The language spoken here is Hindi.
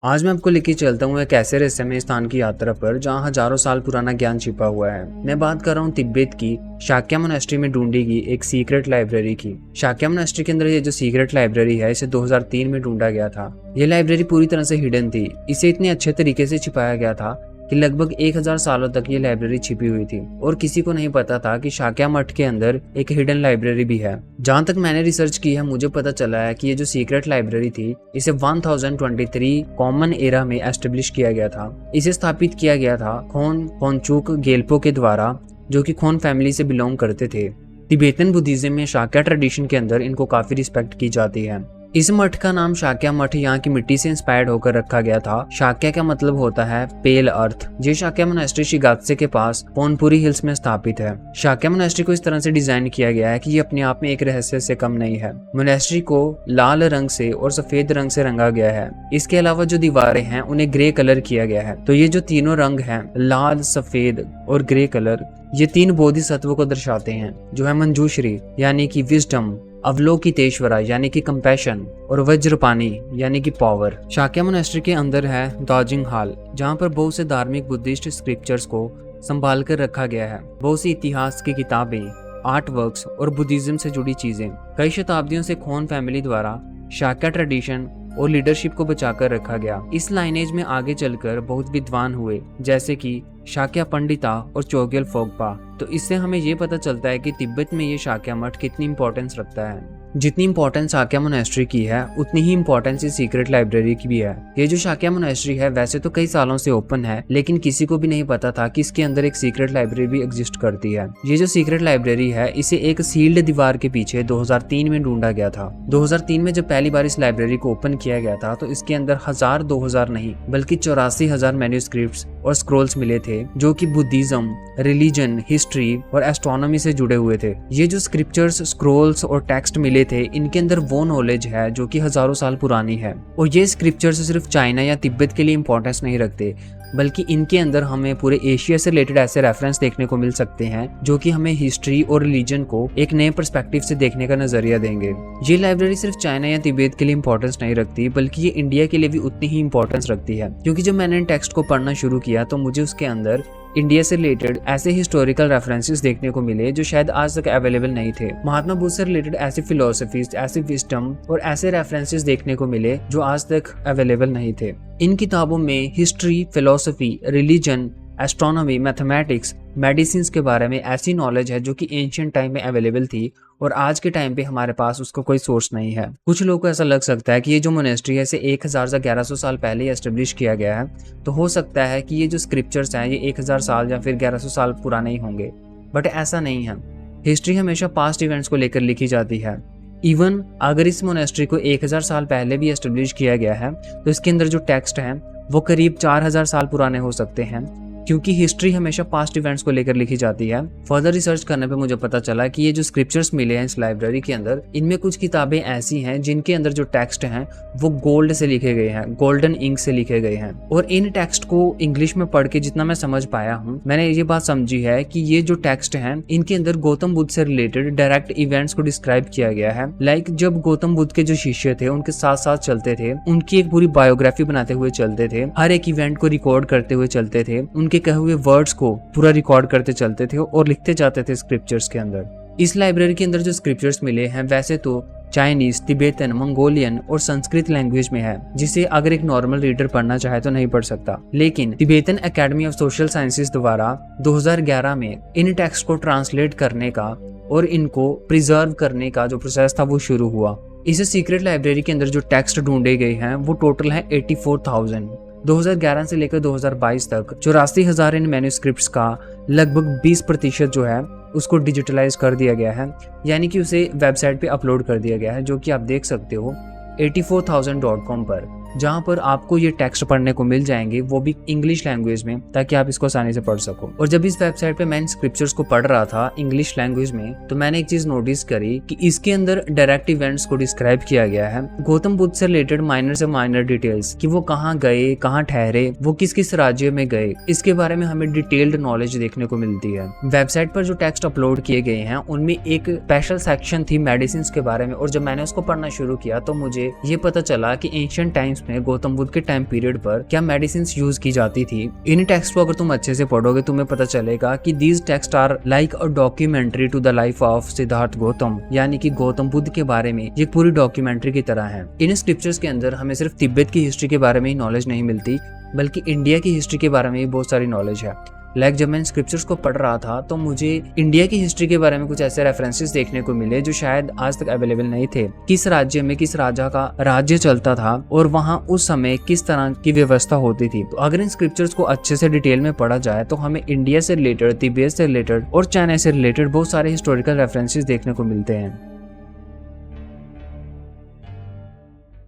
आज मैं आपको लेके चलता हूँ एक ऐसे रहस्यमय स्थान की यात्रा पर जहाँ हजारों साल पुराना ज्ञान छिपा हुआ है। मैं बात कर रहा हूँ तिब्बत की शाक्या मोनास्ट्री में ढूंढी गई एक सीक्रेट लाइब्रेरी की। शाक्या मोनास्ट्री के अंदर ये जो सीक्रेट लाइब्रेरी है इसे 2003 में ढूंढा गया था। ये लाइब्रेरी पूरी तरह से हिडन थी। इसे इतने अच्छे तरीके से छिपाया गया था कि लगभग 1000 सालों तक ये लाइब्रेरी छिपी हुई थी और किसी को नहीं पता था कि शाक्या मठ के अंदर एक हिडन लाइब्रेरी भी है। जहां तक मैंने रिसर्च की है मुझे पता चला है कि ये जो सीक्रेट लाइब्रेरी थी इसे 1023 कॉमन एरा में एस्टेब्लिश किया गया था। इसे स्थापित किया गया था खोन पोंचुक गेल्पो के द्वारा, जो कि खोन फैमिली से बिलोंग करते थे। तिब्बतन बुद्धिज्म में शाक्या ट्रेडिशन के अंदर इनको काफी रिस्पेक्ट की जाती है। इस मठ का नाम शाक्या मठ यहाँ की मिट्टी से इंस्पायर्ड होकर रखा गया था। शाक्या का मतलब होता है पेल अर्थ। ये शाक्या मोनास्ट्री शिगात्से के पास पोनपुरी हिल्स में स्थापित है। शाक्या मोनास्ट्री को इस तरह से डिजाइन किया गया है कि ये अपने आप में एक रहस्य से कम नहीं है। मोनास्ट्री को लाल रंग से और सफेद रंग से रंगा गया है। इसके अलावा जो दीवारें हैं उन्हें ग्रे कलर किया गया है। तो ये जो तीनों रंग हैं, लाल, सफेद और ग्रे कलर, ये 3 बोधिसत्व को दर्शाते हैं, जो है मंजूश्री यानी कि विजडम, अवलोकितेश्वरा यानी कि कंपैशन और वज्रपानी यानी कि पावर। शाक्या मोनास्ट्री के अंदर है दाजिंग हॉल, जहाँ पर बहुत से धार्मिक बुद्धिस्ट स्क्रिप्चर्स को संभाल कर रखा गया है। बहुत सी इतिहास की किताबें, आर्ट वर्क्स और बुद्धिज्म से जुड़ी चीजें। कई शताब्दियों से खोन फैमिली द्वारा शाक्या ट्रेडिशन और लीडरशिप को बचाकर रखा गया। इस लाइनेज में आगे चलकर बहुत विद्वान हुए, जैसे कि शाक्या पंडिता और चोग्यल फोगपा। तो इससे हमें ये पता चलता है कि तिब्बत में ये शाक्या मठ कितनी इंपॉर्टेंस रखता है। जितनी इंपॉर्टेंस शाक्या मोनास्ट्री की है उतनी ही इंपॉर्टेंस इस सीक्रेट लाइब्रेरी की भी है। ये जो शाक्या मोनास्ट्री है वैसे तो कई सालों से ओपन है, लेकिन किसी को भी नहीं पता था कि इसके अंदर एक सीक्रेट लाइब्रेरी भी एग्जिस्ट करती है। ये जो सीक्रेट लाइब्रेरी है इसे एक सील्ड दीवार के पीछे 2003 में ढूंढा गया था। 2003 में जब पहली बार इस लाइब्रेरी को ओपन किया गया था तो इसके अंदर 2000 नहीं बल्कि 84,000 मैन्यूस्क्रिप्ट्स और स्क्रोल्स मिले थे, जो कि बुद्धिज्म, रिलीजन, हिस्ट्री और एस्ट्रोनॉमी से जुड़े हुए थे। ये जो स्क्रिप्चर्स, स्क्रोल्स और टेक्स्ट मिले थे इनके अंदर वो नॉलेज है जो कि हजारों साल पुरानी है। और ये स्क्रिप्चर्स सिर्फ चाइना या तिब्बत के लिए इंपॉर्टेंस नहीं रखते, बल्कि इनके अंदर हमें पूरे एशिया से रिलेटेड ऐसे रेफरेंस देखने को मिल सकते हैं जो कि हमें हिस्ट्री और रिलीजन को एक नए पर्सपेक्टिव से देखने का नजरिया देंगे। ये लाइब्रेरी सिर्फ चाइना या तिब्बत के लिए इंपॉर्टेंस नहीं रखती, बल्कि ये इंडिया के लिए भी उतनी ही इंपॉर्टेंस रखती है। क्योंकि जब मैंने इन टेक्स्ट को पढ़ना शुरू किया तो मुझे उसके अंदर इंडिया से रिलेटेड ऐसे हिस्टोरिकल रेफरेंसेस देखने को मिले जो शायद आज तक अवेलेबल नहीं थे। महात्मा बुद्ध से रिलेटेड ऐसे फिलोसफीज, ऐसे विजडम और ऐसे रेफरेंसेस देखने को मिले जो आज तक अवेलेबल नहीं थे। इन किताबों में history, philosophy, religion, astronomy, mathematics, medicine के बारे में ऐसी नॉलेज है जो कि एंशिएंट टाइम में अवेलेबल थी और आज के टाइम पे हमारे पास उसका कोई सोर्स नहीं है। कुछ लोगों को ऐसा लग सकता है कि ये जो मोनेस्ट्री है इसे 1000 से 1100 साल पहले एस्टेब्लिश किया गया है, तो हो सकता है कि ये जो स्क्रिप्चर्स हैं ये 1000 साल या फिर 1100 साल पुराने ही होंगे, बट ऐसा नहीं है। हिस्ट्री हमेशा पास्ट इवेंट्स को लेकर लिखी जाती है। इवन अगर इस मोनेस्ट्री को 1000 साल पहले भी एस्टेब्लिश किया गया है तो इसके अंदर जो टेक्स्ट हैं वो करीब 4000 साल पुराने हो सकते हैं, क्योंकि हिस्ट्री हमेशा पास्ट इवेंट्स को लेकर लिखी जाती है। फर्दर रिसर्च करने पे मुझे पता चला कि ये जो स्क्रिप्चर्स मिले हैं इस लाइब्रेरी के अंदर, इनमें कुछ किताबें ऐसी हैं जिनके अंदर जो टेक्स्ट हैं वो गोल्ड से लिखे गए हैं, गोल्डन इंक से लिखे गए हैं। और इन टेक्स्ट को इंग्लिश में पढ़ के जितना मैं समझ पाया हूँ, मैंने ये बात समझी है कि ये जो टेक्स्ट हैं इनके अंदर गौतम बुद्ध से रिलेटेड डायरेक्ट इवेंट्स को डिस्क्राइब किया गया है। लाइक जब गौतम बुद्ध के जो शिष्य थे उनके साथ साथ चलते थे, उनकी एक पूरी बायोग्राफी बनाते हुए चलते थे, हर एक इवेंट को रिकॉर्ड करते हुए चलते थे, उनके कहे हुए वर्ड्स को पूरा रिकॉर्ड करते चलते थे और लिखते जाते थे स्क्रिप्चर्स के अंदर। इस लाइब्रेरी के अंदर जो स्क्रिप्चर्स मिले हैं वैसे तो चाइनीज, तिब्बतन, मंगोलियन और संस्कृत लैंग्वेज में है, जिसे अगर एक नॉर्मल रीडर पढ़ना चाहे तो नहीं पढ़ सकता। लेकिन Tibetan academy of social sciences द्वारा 2011 में इन टेक्स्ट को ट्रांसलेट करने का और इनको प्रिजर्व करने का जो प्रोसेस था वो शुरू हुआ। इस सीक्रेट लाइब्रेरी के अंदर जो टेक्स्ट ढूंढे गए हैं वो टोटल है 84,000। 2011 से लेकर 2022 तक 84,000 इन मैन्यूस्क्रिप्ट्स का लगभग 20% जो है उसको डिजिटलाइज कर दिया गया है, यानी कि उसे वेबसाइट पे अपलोड कर दिया गया है, जो कि आप देख सकते हो 84,000.com पर, जहां पर आपको ये टेक्स्ट पढ़ने को मिल जाएंगे, वो भी इंग्लिश लैंग्वेज में, ताकि आप इसको आसानी से पढ़ सको। और जब इस वेबसाइट पे मैं इन स्क्रिप्चर्स को पढ़ रहा था इंग्लिश लैंग्वेज में, तो मैंने एक चीज नोटिस करी कि इसके अंदर डायरेक्ट इवेंट्स को डिस्क्राइब किया गया है, गौतम बुद्ध से रिलेटेड माइनर से माइनर डिटेल्स, कि वो कहाँ गए, कहाँ ठहरे, वो किस किस राज्य में गए, इसके बारे में हमें डिटेल्ड नॉलेज देखने को मिलती है। वेबसाइट पर जो टेक्स्ट अपलोड किए गए हैं उनमें एक स्पेशल सेक्शन थी मेडिसिन के बारे में, और जब मैंने उसको पढ़ना शुरू किया तो मुझे ये पता चला कि एंशिएंट टाइम्स में गौतम बुद्ध के टाइम पीरियड पर क्या मेडिसिन यूज की जाती थी। इन टेक्स्ट को अगर तुम अच्छे से पढ़ोगे तुम्हें पता चलेगा कि these texts are like a documentary to the life of Siddhartha Gautam, यानी कि गौतम बुद्ध के बारे में ये पूरी डॉक्यूमेंट्री की तरह है। इन स्क्रिप्चर्स के अंदर हमें सिर्फ तिब्बत की हिस्ट्री के बारे में ही नॉलेज नहीं मिलती, बल्कि इंडिया की हिस्ट्री के बारे में भी बहुत सारी नॉलेज है। जब मैं स्क्रिप्चर्स को पढ़ रहा था तो मुझे इंडिया की हिस्ट्री के बारे में कुछ ऐसे रेफरेंसेस देखने को मिले जो शायद आज तक अवेलेबल नहीं थे। किस राज्य में किस राजा का राज्य चलता था और वहाँ उस समय किस तरह की व्यवस्था होती थी। तो अगर इन स्क्रिप्चर्स को अच्छे से डिटेल में पढ़ा जाए तो हमें इंडिया से रिलेटेड, तिब्बत से रिलेटेड और चाइना से रिलेटेड बहुत सारे हिस्टोरिकल रेफरेंसेस देखने को मिलते हैं।